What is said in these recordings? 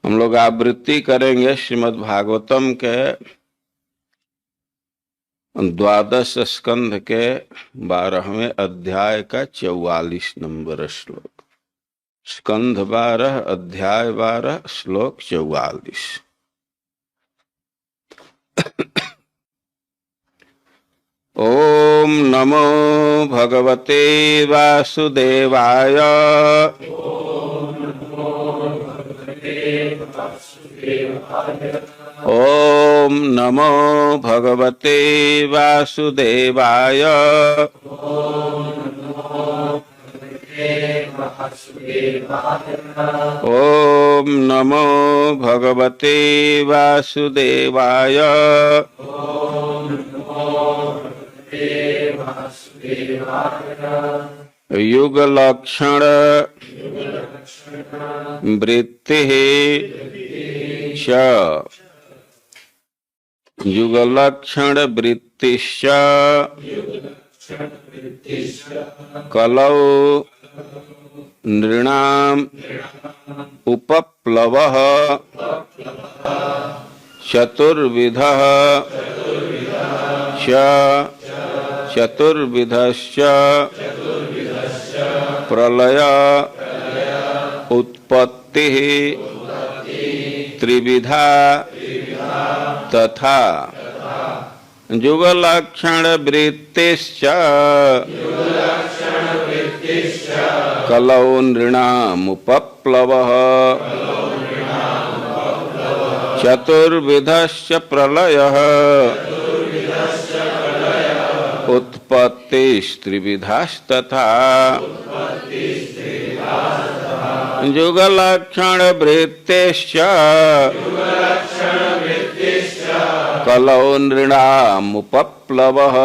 हम लोग आवृत्ति करेंगे श्रीमद् भागवतम के 12 स्कंध के 12वें अध्याय का 44 नंबर श्लोक। स्कंध 12 अध्याय 12 श्लोक 44। ओम नमो भगवते वासुदेवाय। ओम नमो भगवते वासुदेवाय। ओम नमो भगवते वासुदेवाय। युगलक्षण वृत्ति च युगलक्षण वृत्तिश्च कलौ नृणाम् उपप्लवः चतुर्विधः चतुर्विधश्च प्रलय उत्पत्ति त्रिविधा तथा युगलक्षण वृत्तिश्च कलौ नृणाम् उपप्लवः चतुर्विधश्च प्रलयः उत्पत्तिस्त्रिविधास्तथा युगलक्षण वृत्तिश्च कलौ नृणाम् उपप्लवः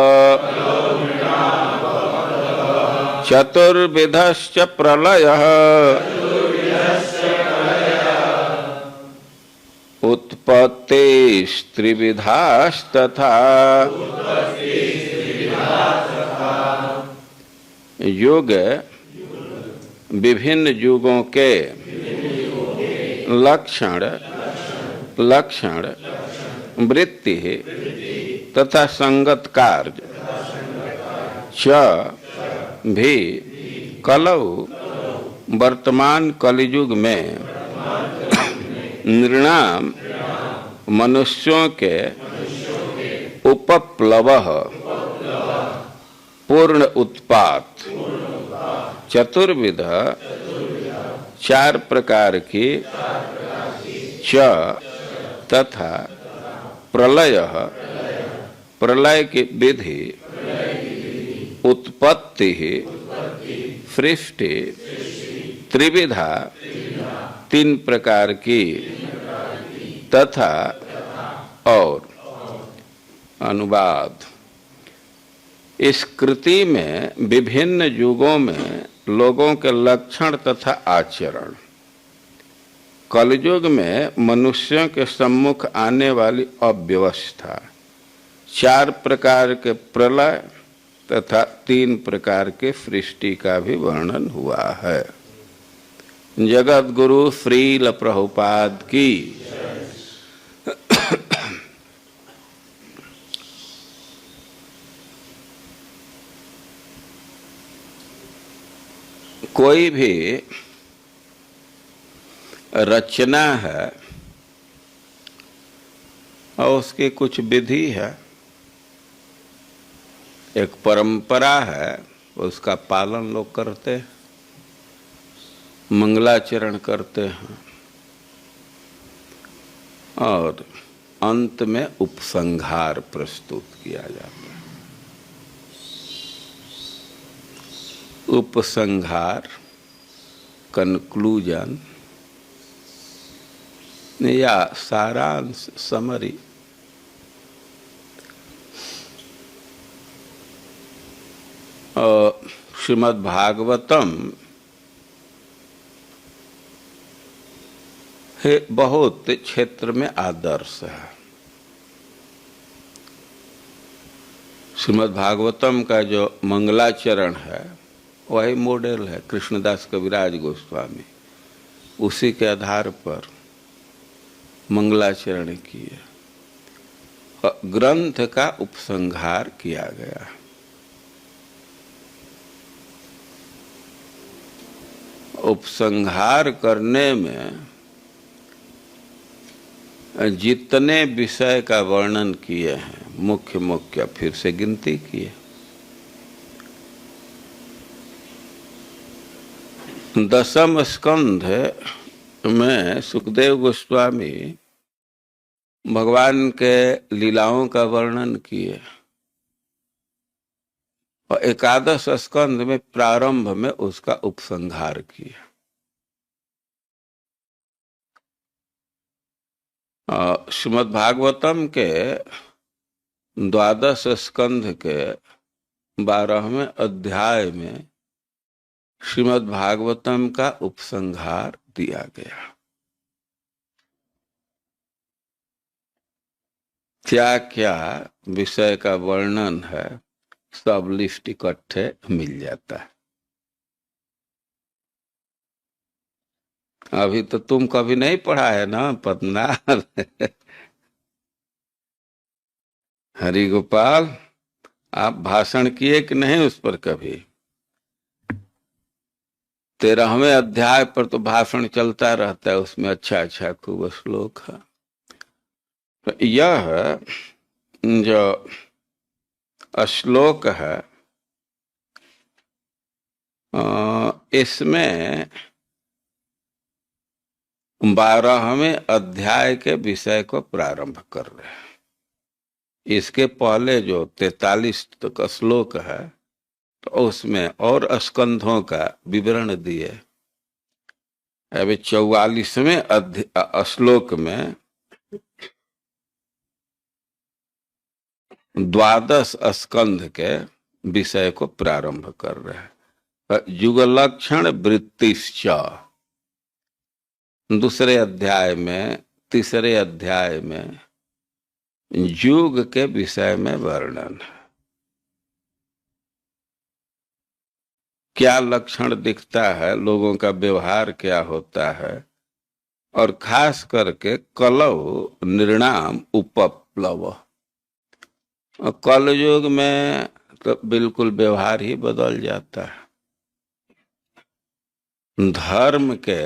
चतुर्विधश्च प्रलयः उत्पत्तिस्त्रिविधास्तथा युग विभिन्न युगों के लक्षण वृत्ति तथा संगत कार्य च भी कलौ वर्तमान कलियुग में नृणाम मनुष्यों के उपप्लवः पूर्ण उत्पात चतुर्विध चार प्रकार की च तथा प्रलयः प्रलय की विधि उत्पत्ति सृष्टि त्रिविधा तीन प्रकार की तथा और अनुवाद। इस कृति में विभिन्न युगों में लोगों के लक्षण तथा आचरण, कलयुग में मनुष्यों के सम्मुख आने वाली अव्यवस्था, चार प्रकार के प्रलय तथा तीन प्रकार के सृष्टि का भी वर्णन हुआ है। जगत गुरु श्रील प्रभुपाद की। कोई भी रचना है और उसकी कुछ विधि है, एक परंपरा है, उसका पालन लोग करते हैं, मंगलाचरण करते हैं और अंत में उपसंहार प्रस्तुत किया जाता है। उपसंहार कंक्लूजन या सारांश समरी श्रीमद् भागवतम है बहुत क्षेत्र में आदर्श है। श्रीमद् भागवतम का जो मंगलाचरण है वही मॉडल है कृष्णदास कविराज गोस्वामी, उसी के आधार पर मंगलाचरण किए, ग्रंथ का उपसंहार किया गया। उपसंहार करने में जितने विषय का वर्णन किए हैं, मुख्य मुख्य फिर से गिनती किए। 10वें स्कंध में सुखदेव गोस्वामी भगवान के लीलाओं का वर्णन किए और 11 स्कंध में प्रारंभ में उसका उपसंहार किया। श्रीमद् भागवतम के 12 स्कंध के 12वें अध्याय में श्रीमद् भागवतम का उपसंहार दिया गया। क्या क्या विषय का वर्णन है, सब लिस्ट इकट्ठे मिल जाता है। अभी तो तुम कभी नहीं पढ़ा है ना पदना। हरि गोपाल, आप भाषण किए कि नहीं उस पर कभी? 13वें अध्याय पर तो भाषण चलता रहता है, उसमें अच्छा अच्छा खूब श्लोक है। तो यह जो श्लोक है, इसमें 12वें अध्याय के विषय को प्रारंभ कर रहे हैं। इसके पहले जो 43 तक श्लोक है, तो उसमें और स्कंधों का विवरण दिए। अभी 44वें श्लोक में 12 स्कंध के विषय को प्रारंभ कर रहे हैं। युगलक्षण वृत्तिश्च, दूसरे अध्याय में, तीसरे अध्याय में युग के विषय में वर्णन है। क्या लक्षण दिखता है, लोगों का व्यवहार क्या होता है, और खास करके कलौ निर्णाम उपप्लव। कलयुग में तो बिल्कुल व्यवहार ही बदल जाता है। धर्म के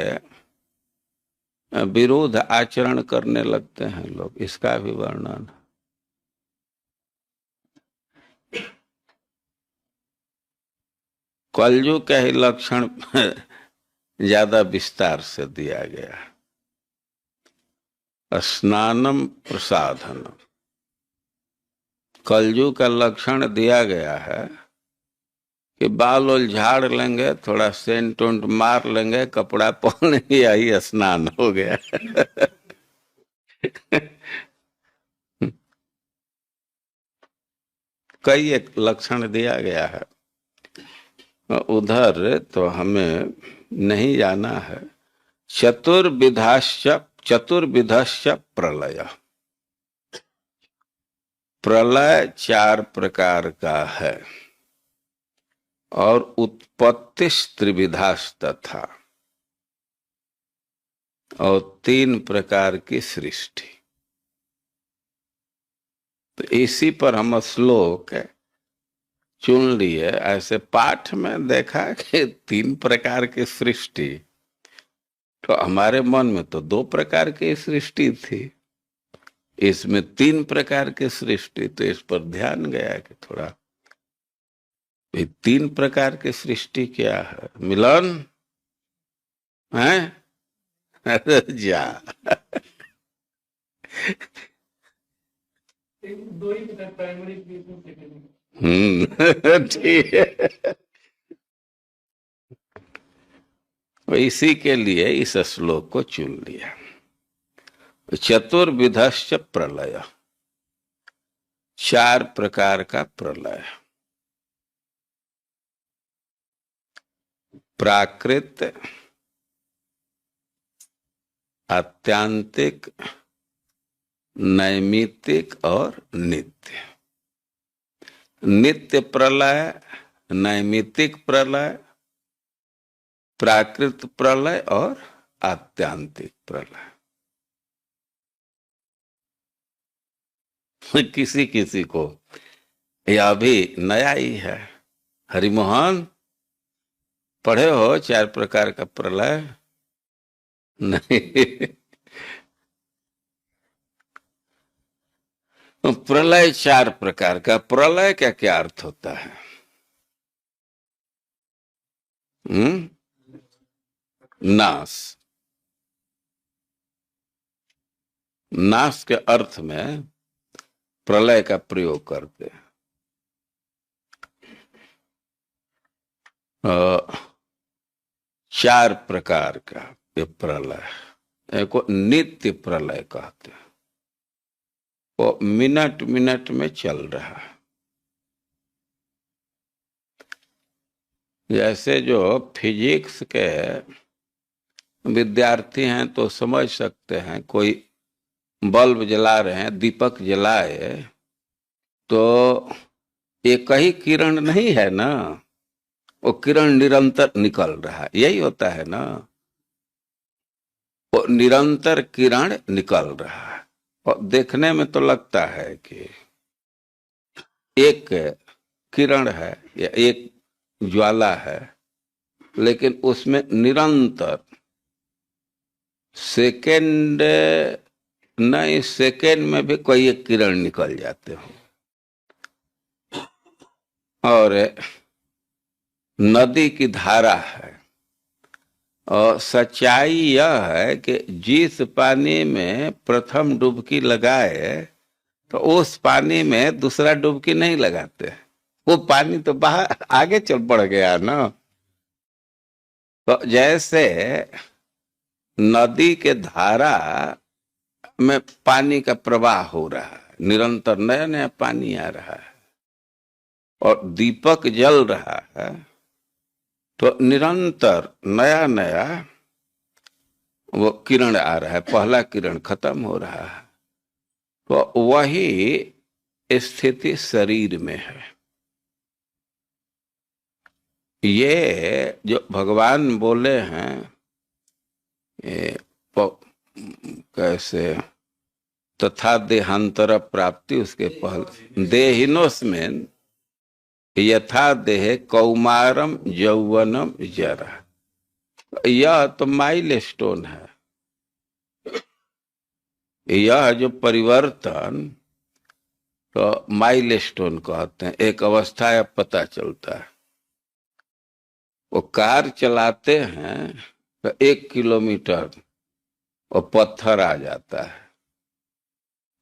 विरोध आचरण करने लगते हैं लोग, इसका भी वर्णन। कलयुग के ही लक्षण ज्यादा विस्तार से दिया गया। स्नानम प्रसाधनम, कलयुग का लक्षण दिया गया है कि बाल और झाड़ लेंगे, थोड़ा सेंट उंट मार लेंगे, कपड़ा पहन लेंगे, यही स्नान हो गया। कई एक लक्षण दिया गया है, उधर तो हमें नहीं जाना है। चतुर्विधश्च प्रलय, प्रलय 4 प्रकार का है और उत्पत्ति त्रिविधास्तथा, और 3 प्रकार की सृष्टि। तो इसी पर हम श्लोक चुन लिए। ऐसे पाठ में देखा कि 3 प्रकार की सृष्टि, तो हमारे मन में तो 2 प्रकार की सृष्टि थी, इसमें 3 प्रकार की सृष्टि। तो इस पर ध्यान गया कि थोड़ा 3 प्रकार की सृष्टि क्या है। मिलन है? अरे जा, ठीक है। इसी के लिए इस श्लोक को चुन लिया। चतुर्विधश्च प्रलय, 4 प्रकार का प्रलय। प्राकृत, आत्यांतिक, नैमित्तिक और नित्य। नित्य प्रलय, नैमित्तिक प्रलय, प्राकृत प्रलय और आत्यांतिक प्रलय। किसी किसी को। यह अभी नया ही है। हरिमोहन पढ़े हो 4 प्रकार का प्रलय? नहीं। प्रलय 4 प्रकार का। प्रलय का क्या अर्थ होता है? नाश। नाश के अर्थ में प्रलय का प्रयोग करते हैं। 4 प्रकार का ये प्रलय। एक को नित्य प्रलय कहते हैं, वो मिनट मिनट में चल रहा है। जैसे जो फिजिक्स के विद्यार्थी हैं तो समझ सकते हैं, कोई बल्ब जला रहे हैं, दीपक जलाए तो एक ही किरण नहीं है ना, वो किरण निरंतर निकल रहा है, यही होता है ना। वो निरंतर किरण निकल रहा है और देखने में तो लगता है कि एक किरण है या एक ज्वाला है, लेकिन उसमें निरंतर सेकेंड नहीं, सेकेंड में भी कोई एक किरण निकल जाते हो। और नदी की धारा है, और सच्चाई यह है कि जिस पानी में प्रथम डुबकी लगाए तो उस पानी में दूसरा डुबकी नहीं लगाते, वो पानी तो बाहर आगे चल पड़ गया ना। तो जैसे नदी के धारा में पानी का प्रवाह हो रहा है, निरंतर नया नया पानी आ रहा है, और दीपक जल रहा है तो निरंतर नया नया वो किरण आ रहा है, पहला किरण खत्म हो रहा है। तो वही स्थिति शरीर में है। ये जो भगवान बोले हैं, ये कैसे तथा देहांतर प्राप्ति, उसके पहले देहिनोस्मिन् यथा देह कौमारम यौवनम जरा, यह तो माइल स्टोन है। यह जो परिवर्तन तो माइल स्टोन कहते हैं, एक अवस्था या पता चलता है। वो कार चलाते हैं तो 1 किलोमीटर और पत्थर आ जाता है,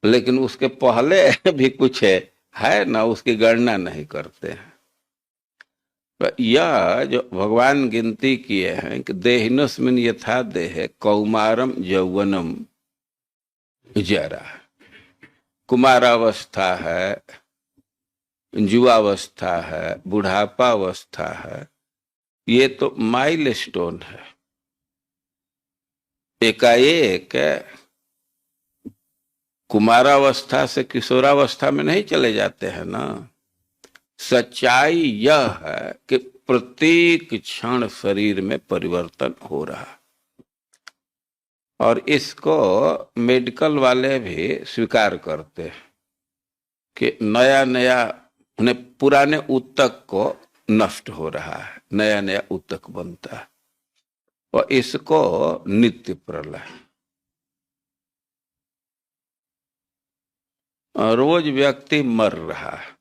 लेकिन उसके पहले भी कुछ है ना, उसकी गणना नहीं करते हैं। तो यह जो भगवान गिनती किए हैं कि देहिनोस्मिन् यथा देह कौमारम यौवनम जरा, कुमारावस्था है, युवावस्था है, बुढ़ापा अवस्था है, ये तो माइल स्टोन है। एकाएक कुमारावस्था से किशोरावस्था में नहीं चले जाते हैं ना। सच्चाई यह है कि प्रत्येक क्षण शरीर में परिवर्तन हो रहा है, और इसको मेडिकल वाले भी स्वीकार करते हैं कि नया नया उन्हें पुराने ऊतक को नष्ट हो रहा है, नया नया ऊतक बनता है, और इसको नित्य प्रलय। रोज व्यक्ति मर रहा है।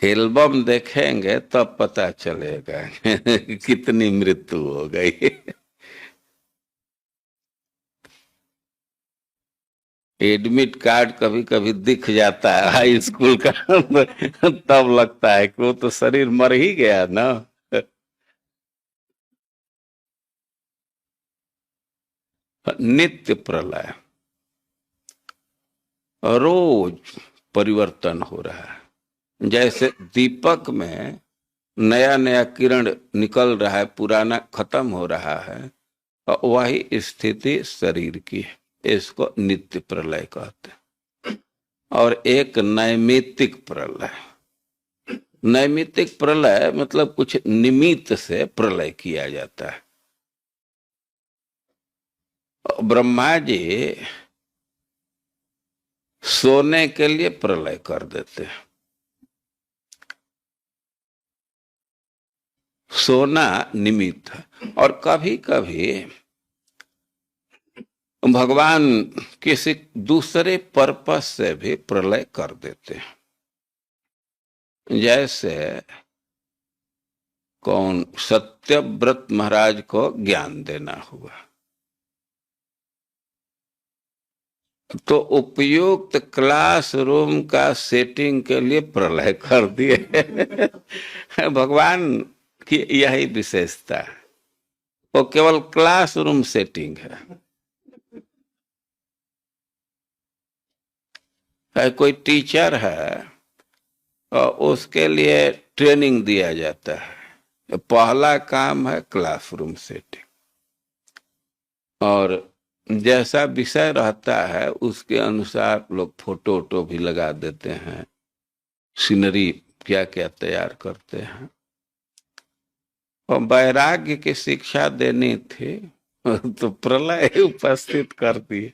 एल्बम देखेंगे तब पता चलेगा कितनी मृत्यु हो गई। एडमिट कार्ड कभी कभी दिख जाता है हाई स्कूल का, तब लगता है कि वो तो शरीर मर ही गया ना। नित्य प्रलय, रोज परिवर्तन हो रहा है। जैसे दीपक में नया नया किरण निकल रहा है, पुराना खत्म हो रहा है, और वही स्थिति शरीर की है, इसको नित्य प्रलय कहते हैं। और एक नैमित्तिक प्रलय। नैमित्तिक प्रलय मतलब कुछ निमित्त से प्रलय किया जाता है। ब्रह्मा जी सोने के लिए प्रलय कर देते हैं। सोना निमित्त है। और कभी कभी भगवान किसी दूसरे पर्पस से भी प्रलय कर देते हैं। जैसे कौन, सत्यव्रत महाराज को ज्ञान देना हुआ तो उपयुक्त क्लासरूम का सेटिंग के लिए प्रलय कर दिए। भगवान की यही विशेषता है, वो केवल क्लासरूम सेटिंग है। कोई टीचर है और उसके लिए ट्रेनिंग दिया जाता है। पहला काम है क्लासरूम सेटिंग, और जैसा विषय रहता है उसके अनुसार लोग फोटो वोटो भी लगा देते हैं, सीनरी क्या क्या तैयार करते हैं। और वैराग्य की शिक्षा देनी थी तो प्रलय उपस्थित कर दिए।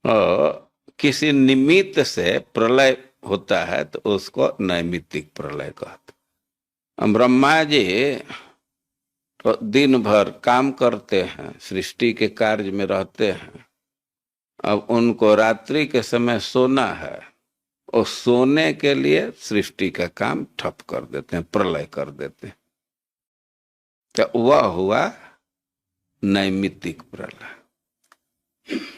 और किसी निमित्त से प्रलय होता है तो उसको नैमित्तिक प्रलय कहते। ब्रह्मा जी तो दिन भर काम करते हैं, सृष्टि के कार्य में रहते हैं। अब उनको रात्रि के समय सोना है, और सोने के लिए सृष्टि का काम ठप कर देते हैं, प्रलय कर देते हैं। तो वह हुआ नैमित्तिक प्रलय।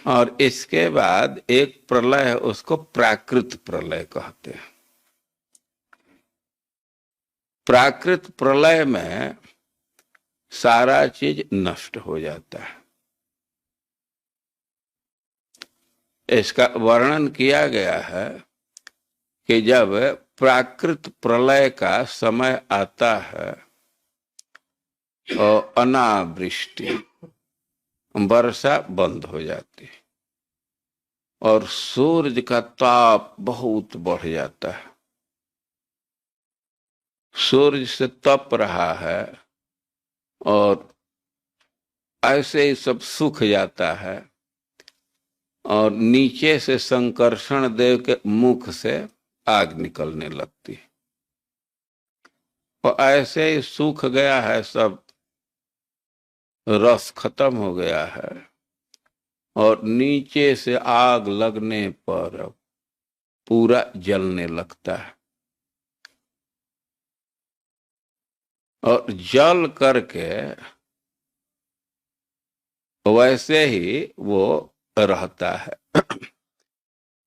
और इसके बाद एक प्रलय है, उसको प्राकृत प्रलय कहते हैं। प्राकृत प्रलय में सारा चीज नष्ट हो जाता है। इसका वर्णन किया गया है कि जब प्राकृत प्रलय का समय आता है और अनावृष्टि, वर्षा बंद हो जाती है और सूर्य का ताप बहुत बढ़ जाता है। सूर्य से तप रहा है और ऐसे ही सब सूख जाता है, और नीचे से संकर्षण देव के मुख से आग निकलने लगती है। और ऐसे ही सूख गया है, सब रस खत्म हो गया है, और नीचे से आग लगने पर पूरा जलने लगता है। और जल करके वैसे ही वो रहता है।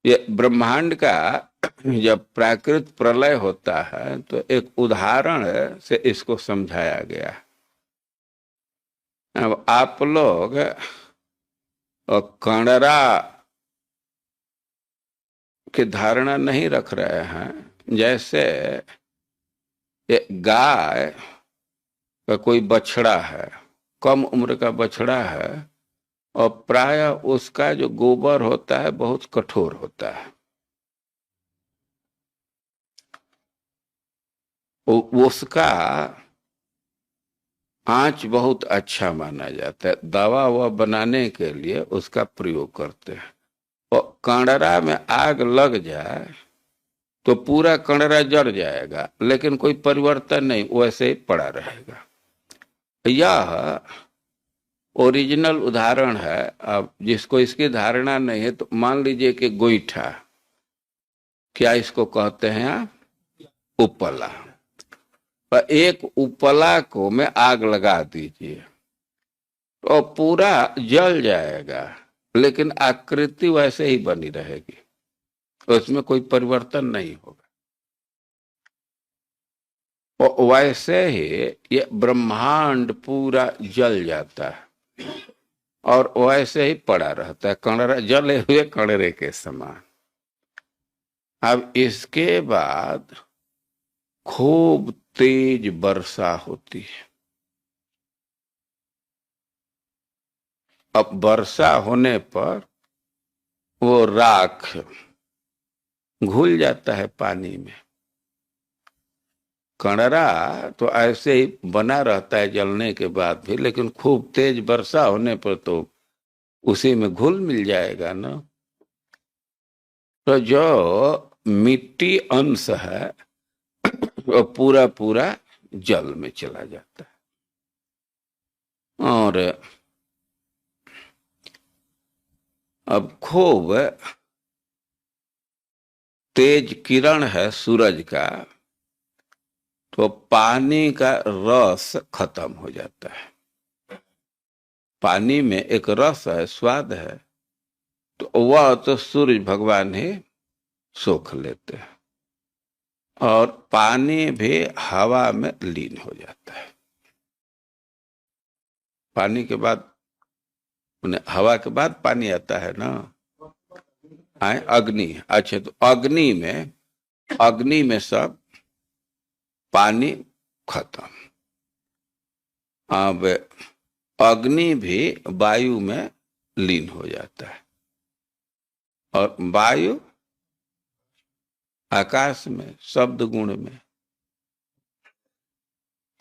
ये ब्रह्मांड का जब प्राकृत प्रलय होता है तो एक उदाहरण से इसको समझाया गया है। अब आप लोग कंडरा की धारणा नहीं रख रहे हैं। जैसे ये गाय का कोई बछड़ा है, कम उम्र का बछड़ा है, और प्राय उसका जो गोबर होता है बहुत कठोर होता है। उसका आंच बहुत अच्छा माना जाता है। दवा वह बनाने के लिए उसका प्रयोग करते हैं। और कंडरा में आग लग जाए तो पूरा कंडरा जड़ जाएगा, लेकिन कोई परिवर्तन नहीं, वैसे ही पड़ा रहेगा। यह ओरिजिनल उदाहरण है। अब जिसको इसकी धारणा नहीं है तो मान लीजिए कि गोईठा, क्या इसको कहते हैं आप? उपला। पर एक उपला को में आग लगा दीजिए तो पूरा जल जाएगा, लेकिन आकृति वैसे ही बनी रहेगी, उसमें कोई परिवर्तन नहीं होगा। और वैसे ही ये ब्रह्मांड पूरा जल जाता है और वैसे ही पड़ा रहता है, कणरा जले हुए कणरे के समान। अब इसके बाद खूब तेज वर्षा होती है। अब वर्षा होने पर वो राख घुल जाता है पानी में। कणरा तो ऐसे ही बना रहता है जलने के बाद भी, लेकिन खूब तेज वर्षा होने पर तो उसी में घुल मिल जाएगा ना। तो जो मिट्टी अंश है वो पूरा पूरा जल में चला जाता है। और अब खूब तेज किरण है सूरज का, तो पानी का रस खत्म हो जाता है। पानी में एक रस है, स्वाद है, तो वह तो सूर्य भगवान ही सोख लेते हैं। और पानी भी हवा में लीन हो जाता है। पानी के बाद हवा के बाद पानी आता है ना, आए अग्नि। अच्छा, तो अग्नि में सब पानी खत्म। अब अग्नि भी वायु में लीन हो जाता है, और वायु आकाश में, शब्द गुण में।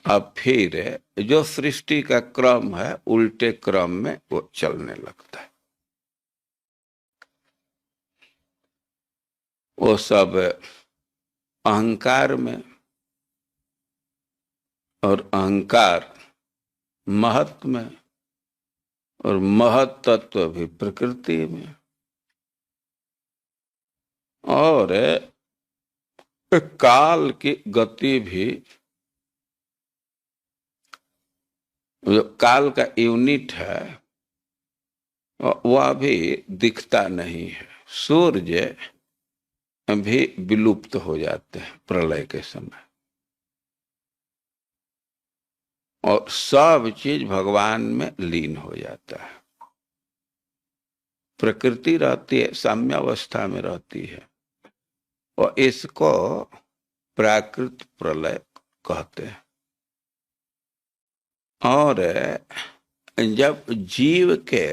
अब फिर जो सृष्टि का क्रम है, उल्टे क्रम में वो चलने लगता है। वो सब अहंकार में, और अहंकार महत्व में, और महत तत्व भी प्रकृति में। और काल की गति भी, जो काल का यूनिट है वह भी दिखता नहीं है। सूर्य भी विलुप्त हो जाते हैं प्रलय के समय, और सब चीज भगवान में लीन हो जाता है। प्रकृति रहती है, साम्यावस्था में रहती है, और इसको प्राकृत प्रलय कहते हैं। और जब जीव के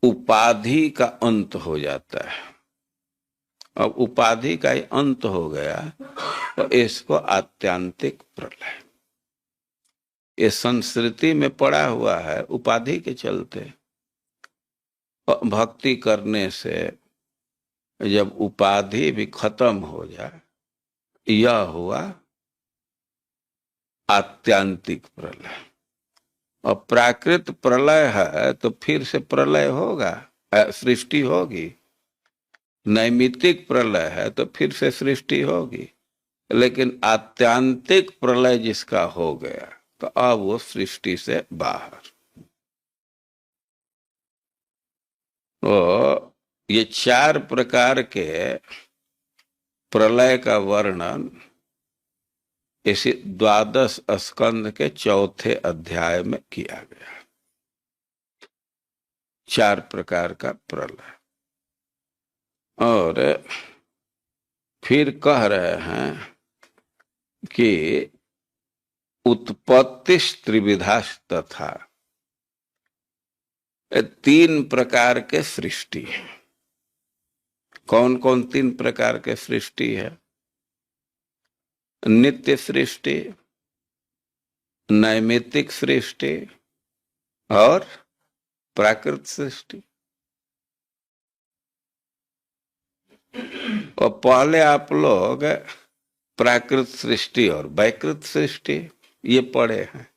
उपाधि का अंत हो जाता है, अब उपाधि का ही अंत हो गया, तो इसको आत्यांतिक प्रलय। ये संस्कृति में पड़ा हुआ है उपाधि के चलते। भक्ति करने से जब उपाधि भी खत्म हो जाए, यह हुआ आत्यांतिक प्रलय। और प्राकृत प्रलय है तो फिर से प्रलय होगा, सृष्टि होगी। नैमित्तिक प्रलय है तो फिर से सृष्टि होगी। लेकिन आत्यांतिक प्रलय जिसका हो गया, तो अब वो सृष्टि से बाहर। तो ये 4 प्रकार के प्रलय का वर्णन इसी 12 स्कंद के 4थे अध्याय में किया गया। 4 प्रकार का प्रलय। और फिर कह रहे हैं कि उत्पत्ति त्रिविधा तथा, 3 प्रकार के सृष्टि है। कौन कौन 3 प्रकार के सृष्टि है? नित्य सृष्टि, नैमित्तिक सृष्टि और प्राकृत सृष्टि। और पहले आप लोग प्राकृत सृष्टि और वैकृत सृष्टि ये पढ़े हैं।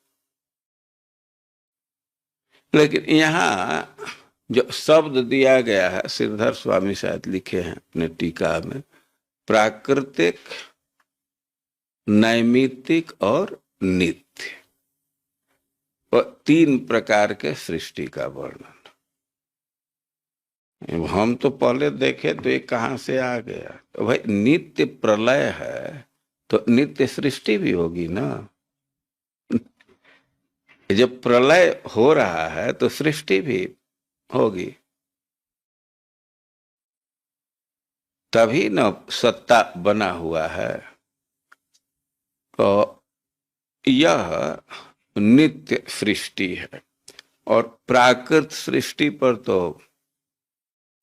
लेकिन यहाँ जो शब्द दिया गया है, श्रीधर स्वामी शायद लिखे हैं अपने टीका में, प्राकृतिक, नैमित्तिक और नित्य, और 3 प्रकार के सृष्टि का वर्णन। हम तो पहले देखे तो ये कहाँ से आ गया? तो भाई नित्य प्रलय है तो नित्य सृष्टि भी होगी ना। जब प्रलय हो रहा है तो सृष्टि भी होगी, तभी न सत्ता बना हुआ है। तो यह नित्य सृष्टि है। और प्राकृत सृष्टि पर तो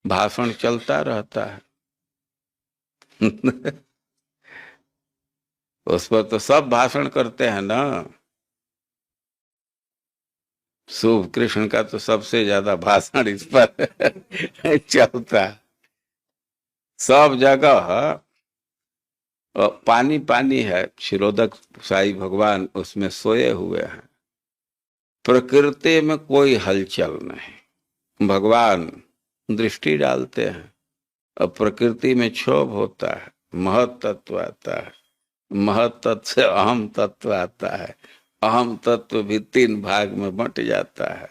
भाषण चलता रहता है। उस पर तो सब भाषण करते हैं ना। शुभ कृष्ण का तो सबसे ज्यादा भाषण इस पर चलता है। सब जगह पानी पानी है, क्षीरोदक साई भगवान उसमें सोए हुए हैं। प्रकृति में कोई हलचल नहीं, भगवान दृष्टि डालते हैं और प्रकृति में क्षोभ होता है, महत तत्व आता है, महत तत्व से अहम तत्व आता है, अहम तत्व भी 3 भाग में बंट जाता है।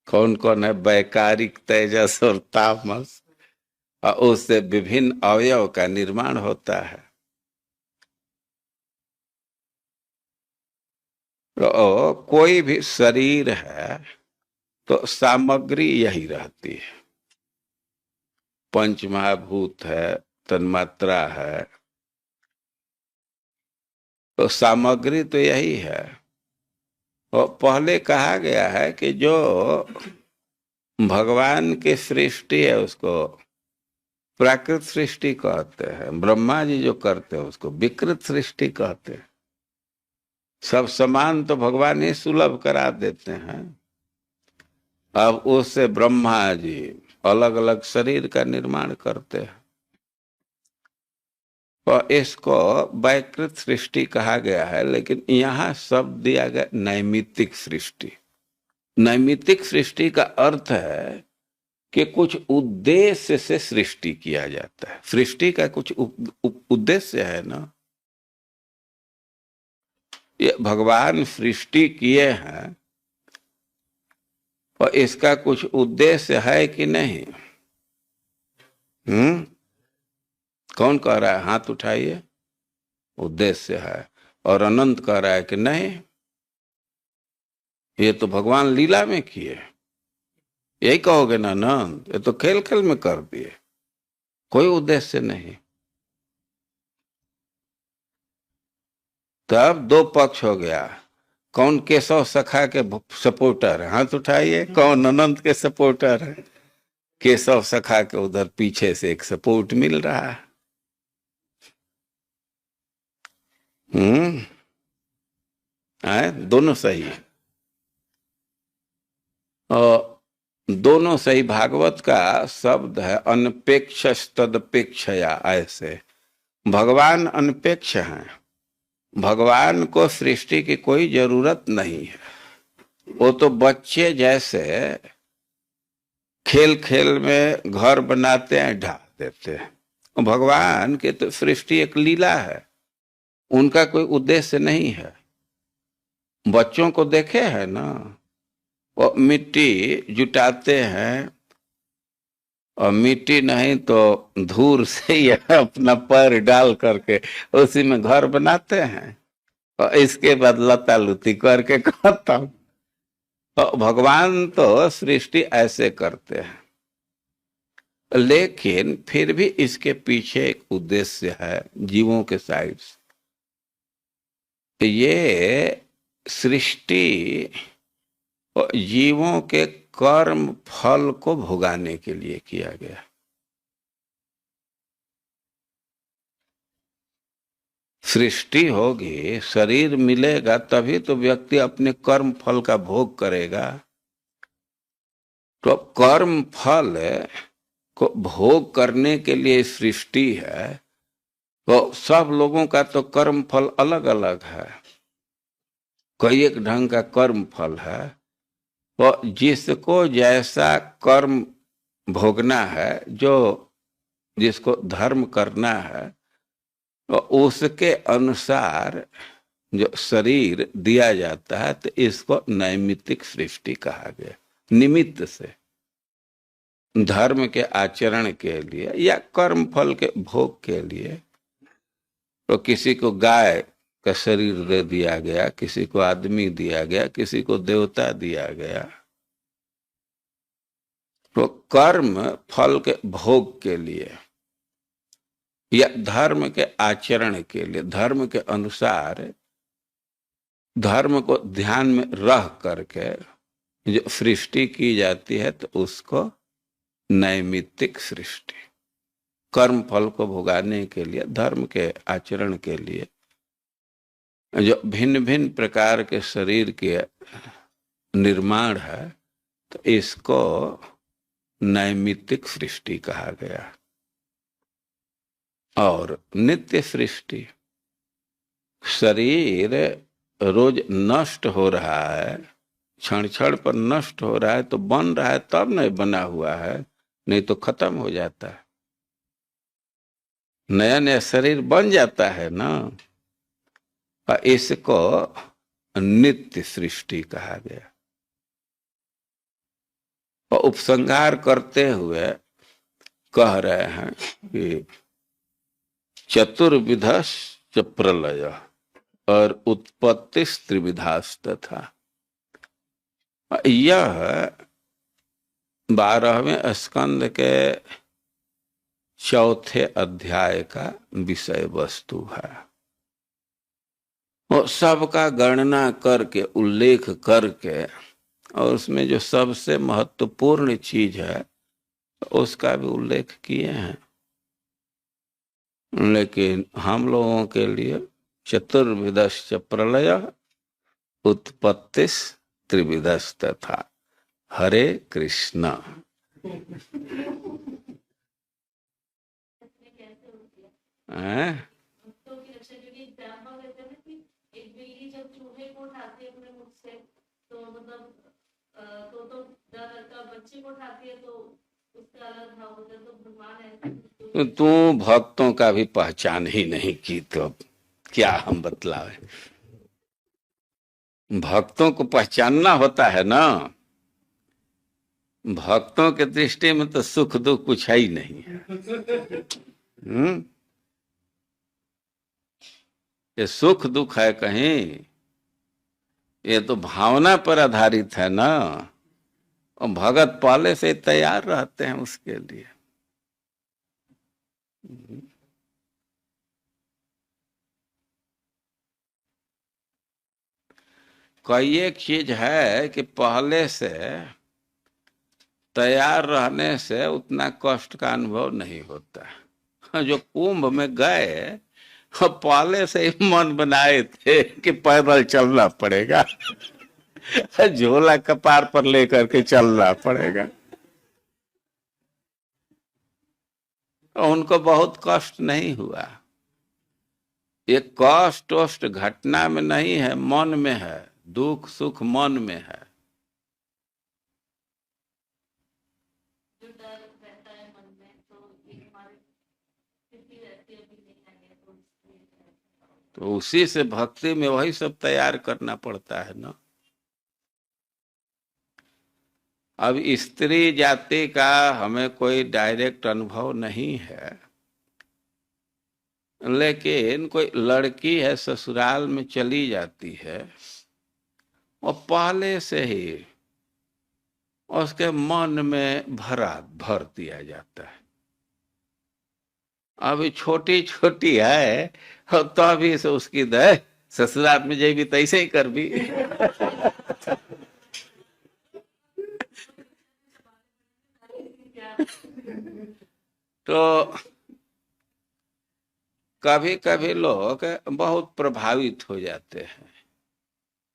कौन कौन है? वैकारिक, तेजस और तामस, और उससे विभिन्न अवयव का निर्माण होता है। तो कोई भी शरीर है तो सामग्री यही रहती है, पंच महाभूत है, तन्मात्रा है, तो सामग्री तो यही है। और पहले कहा गया है कि जो भगवान की सृष्टि है उसको प्राकृत सृष्टि कहते हैं, ब्रह्मा जी जो करते हैं उसको विकृत सृष्टि कहते हैं। सब समान तो भगवान ही सुलभ करा देते हैं, अब उससे ब्रह्मा जी अलग अलग शरीर का निर्माण करते हैं। और इसको वैकृत सृष्टि कहा गया है, लेकिन यहाँ शब्द दिया गया नैमित्तिक सृष्टि। नैमित्तिक सृष्टि का अर्थ है कि कुछ उद्देश्य से सृष्टि किया जाता है। सृष्टि का कुछ उद्देश्य है ना, ये भगवान सृष्टि किए हैं और इसका कुछ उद्देश्य है कि नहीं? कौन कह रहा है? हाथ उठाइए। उद्देश्य है। और अनंत कह रहा है कि नहीं, ये तो भगवान लीला में किए। यही कहोगे ना अनंत? ये तो खेल खेल में कर दिए, कोई उद्देश्य नहीं। तब 2 पक्ष हो गया। कौन केशव सखा के सपोर्टर है? हाथ उठाइए। कौन अनंत के सपोर्टर है? केशव सखा के उधर पीछे से एक सपोर्ट मिल रहा है। दोनों सही है। और दोनों सही। भागवत का शब्द है अनपेक्ष तदपेक्षया। ऐसे भगवान अनपेक्ष हैं, भगवान को सृष्टि की कोई जरूरत नहीं है। वो तो बच्चे जैसे खेल खेल में घर बनाते हैं, ढा देते हैं। भगवान की तो सृष्टि एक लीला है, उनका कोई उद्देश्य नहीं है। बच्चों को देखे हैं ना, वो मिट्टी जुटाते हैं और मिट्टी नहीं तो धूल से ही अपना पैर डाल करके उसी में घर बनाते हैं और इसके बाद लता लुती करके खत्म। तो भगवान तो सृष्टि ऐसे करते हैं, लेकिन फिर भी इसके पीछे एक उद्देश्य है जीवों के साइड से। ये सृष्टि जीवों के कर्म फल को भोगाने के लिए किया गया। सृष्टि होगी, शरीर मिलेगा, तभी तो व्यक्ति अपने कर्म फल का भोग करेगा। तो कर्म फल को भोग करने के लिए सृष्टि है। तो सब लोगों का तो कर्म फल अलग अलग है, कई एक ढंग का कर्म फल है। तो जिसको जैसा कर्म भोगना है, जो जिसको धर्म करना है, तो उसके अनुसार जो शरीर दिया जाता है, तो इसको नैमित्तिक सृष्टि कहा गया। निमित्त से धर्म के आचरण के लिए या कर्म फल के भोग के लिए। तो किसी को गाय का शरीर दे दिया गया, किसी को आदमी दिया गया, किसी को देवता दिया गया। तो कर्म फल के भोग के लिए या धर्म के आचरण के लिए, धर्म के अनुसार, धर्म को ध्यान में रह करके जो सृष्टि की जाती है, तो उसको नैमित्तिक सृष्टि, कर्म फल को भोगाने के लिए, धर्म के आचरण के लिए जो भिन्न भिन्न प्रकार के शरीर के निर्माण है, तो इसको नैमित्तिक सृष्टि कहा गया। और नित्य सृष्टि, शरीर रोज नष्ट हो रहा है, क्षण क्षण पर नष्ट हो रहा है, तो बन रहा है तब नहीं बना हुआ है, नहीं तो खत्म हो जाता है। नया नया शरीर बन जाता है ना, और इसको नित्य सृष्टि कहा गया। और उपसंहार करते हुए कह रहे हैं कि चतुर्विधश्च प्रलय और उत्पत्ति त्रिविधास्तथा। यह 12वें स्कंद के 4थे अध्याय का विषय वस्तु है। वो सबका गणना करके, उल्लेख करके, और उसमें जो सबसे महत्वपूर्ण चीज है उसका भी उल्लेख किए हैं। लेकिन हम लोगों के लिए चतुर्विधश्च प्रलय उत्पत्तिस् त्रिविधस्तथा। हरे कृष्णा। तू भक्तों का भी पहचान ही नहीं की, तो क्या हम बतलावे। भक्तों को पहचानना होता है ना। भक्तों के दृष्टि में तो सुख दुख कुछ है ही नहीं है। ये सुख दुख है कहीं, ये तो भावना पर आधारित है ना। और भगत पहले से तैयार रहते हैं उसके लिए। कई एक चीज है कि पहले से तैयार रहने से उतना कष्ट का अनुभव नहीं होता। जो कुंभ में गए, पहले से ही मन बनाए थे कि पैदल चलना पड़ेगा, झोला कपार पर लेकर के चलना पड़ेगा। उनको बहुत कष्ट नहीं हुआ। ये कष्ट वष्ट घटना में नहीं है, मन में है। दुख सुख मन में है। तो उसी से भक्ति में वही सब तैयार करना पड़ता है ना। अब स्त्री जाति का हमें कोई डायरेक्ट अनुभव नहीं है, लेकिन कोई लड़की है ससुराल में चली जाती है, और पहले से ही उसके मन में भर दिया जाता है। अभी छोटी छोटी है, तो अभी से उसकी दे ससुराल में जाइए तो ऐसे ही कर भी। तो कभी कभी लोग बहुत प्रभावित हो जाते हैं।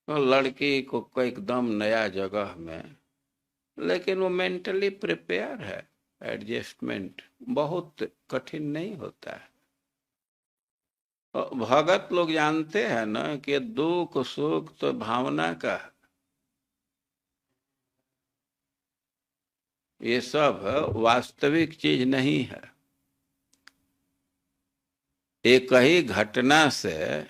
तो लड़की को एकदम नया जगह में, लेकिन वो मेंटली प्रिपेयर है। एडजस्टमेंट बहुत कठिन नहीं होता है। भगत लोग जानते हैं ना कि दुख सुख तो भावना का, ये सब वास्तविक चीज नहीं है। एक ही घटना से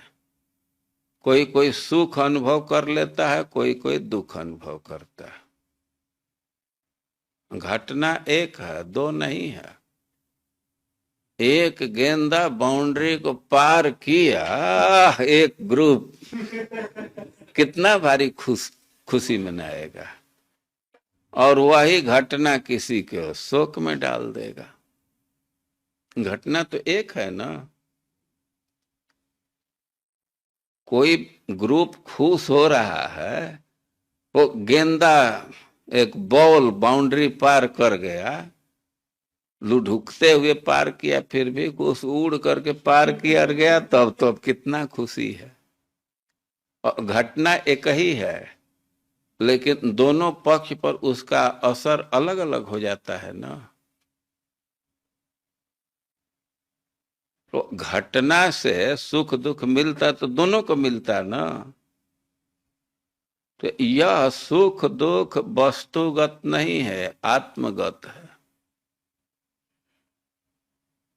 कोई कोई सुख अनुभव कर लेता है, कोई कोई दुख अनुभव करता है। घटना एक है, दो नहीं है। एक गेंदा बाउंड्री को पार किया, एक ग्रुप कितना भारी खुशी मनाएगा, और वही घटना किसी को शोक में डाल देगा। घटना तो एक है ना। कोई ग्रुप खुश हो रहा है, वो गेंदा एक बॉल बाउंड्री पार कर गया, लुढ़कते हुए पार किया, फिर भी कुछ उड़ करके पार किया गया, तब तो अब कितना खुशी है। और घटना एक ही है, लेकिन दोनों पक्ष पर उसका असर अलग अलग हो जाता है ना। तो घटना से सुख दुख मिलता तो दोनों को मिलता ना। तो यह सुख दुख वस्तुगत नहीं है, आत्मगत है।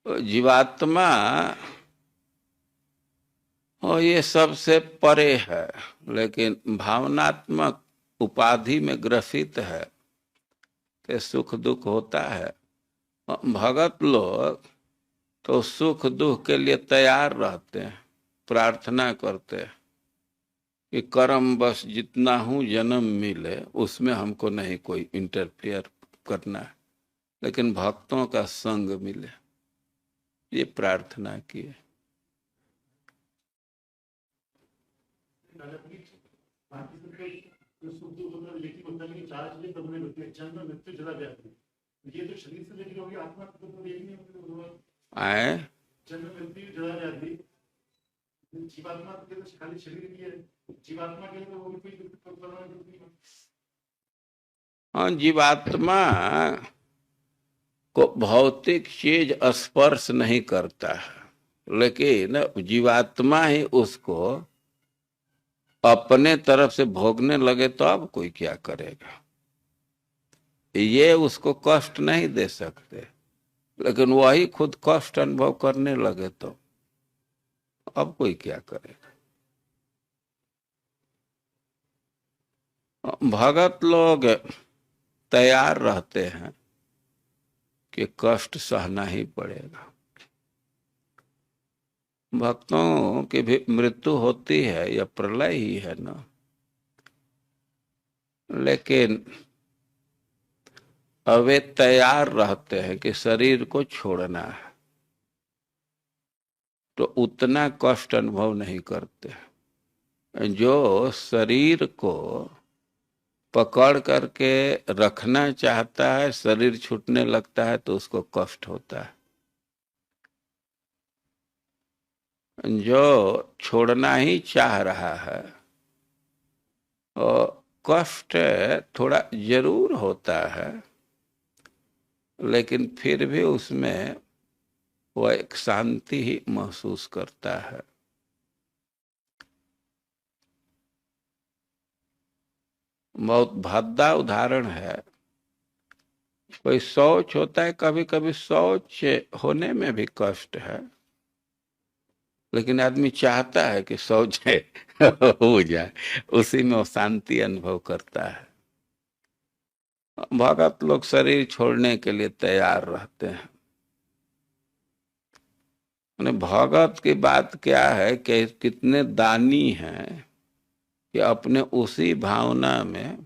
तो जीवात्मा और ये सबसे परे है, लेकिन भावनात्मक उपाधि में ग्रसित है कि सुख दुख होता है। भगत लोग तो सुख दुख के लिए तैयार रहते हैं, प्रार्थना करते हैं कि कर्म बस जितना हूं जन्म मिले उसमें हमको नहीं कोई इंटरफेयर करना है, लेकिन भक्तों का संग मिले, ये प्रार्थना की है। ये तो शरीर से लेकर होगी, आत्मा तो एक नहीं होगी। आए जन्म मृत्यु जरा व्याधि, जीवात्मा के लिए तो खाली शरीर की है, जीवात्मा के लिए तो वो भी कोई परमानेंट नहीं है। हाँ, जीवात्मा को भौतिक चीज स्पर्श नहीं करता है, लेकिन जीवात्मा ही उसको अपने तरफ से भोगने लगे तो अब कोई क्या करेगा। ये उसको कष्ट नहीं दे सकते, लेकिन वही खुद कष्ट अनुभव करने लगे तो अब कोई क्या करेगा। भगत लोग तैयार रहते हैं कि कष्ट सहना ही पड़ेगा। भक्तों की भी मृत्यु होती है, यह प्रलय ही है ना, लेकिन अब वे तैयार रहते हैं कि शरीर को छोड़ना है, तो उतना कष्ट अनुभव नहीं करते। जो शरीर को पकड़ करके रखना चाहता है, शरीर छूटने लगता है तो उसको कष्ट होता है। जो छोड़ना ही चाह रहा है और कष्ट थोड़ा जरूर होता है, लेकिन फिर भी उसमें वह एक शांति ही महसूस करता है। बहुत भद्दा उदाहरण है, कोई शौच होता है, कभी कभी शौच होने में भी कष्ट है, लेकिन आदमी चाहता है कि शौच हो जाए, उसी में वो शांति अनुभव करता है। भगत लोग शरीर छोड़ने के लिए तैयार रहते हैं। भगत की बात क्या है कि कितने दानी हैं कि अपने उसी भावना में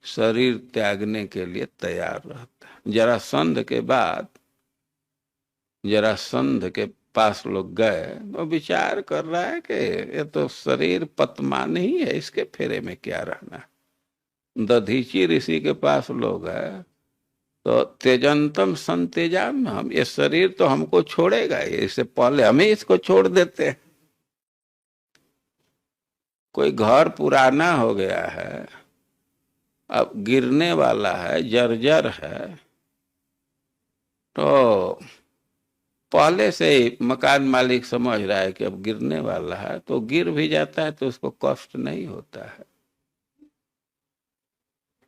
शरीर त्यागने के लिए तैयार रहता है। जरासंध के बाद जरासंध के पास लोग गए तो विचार कर रहा है कि ये तो शरीर पतमान ही है, इसके फेरे में क्या रहना। दधीची ऋषि के पास लोग गए तो तेजंतम संतेजाम, हम ये शरीर तो हमको छोड़ेगा, इससे पहले हमें इसको छोड़ देते हैं। कोई घर पुराना हो गया है, अब गिरने वाला है, जर्जर है, तो पहले से ही मकान मालिक समझ रहा है कि अब गिरने वाला है, तो गिर भी जाता है तो उसको कष्ट नहीं होता है।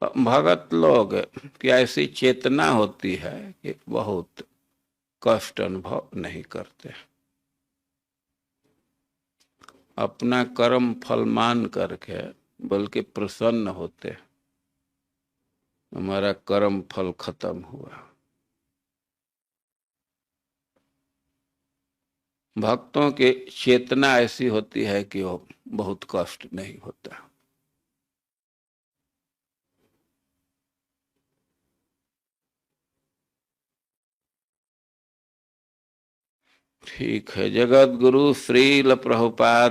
भगत लोग की ऐसी चेतना होती है कि बहुत कष्ट अनुभव नहीं करते, अपना कर्म फल मान करके बल्कि प्रसन्न होते, हमारा कर्म फल खत्म हुआ। भक्तों की चेतना ऐसी होती है कि वो बहुत कष्ट नहीं होता। ठीक है। जगत गुरु श्रील प्रभुपाद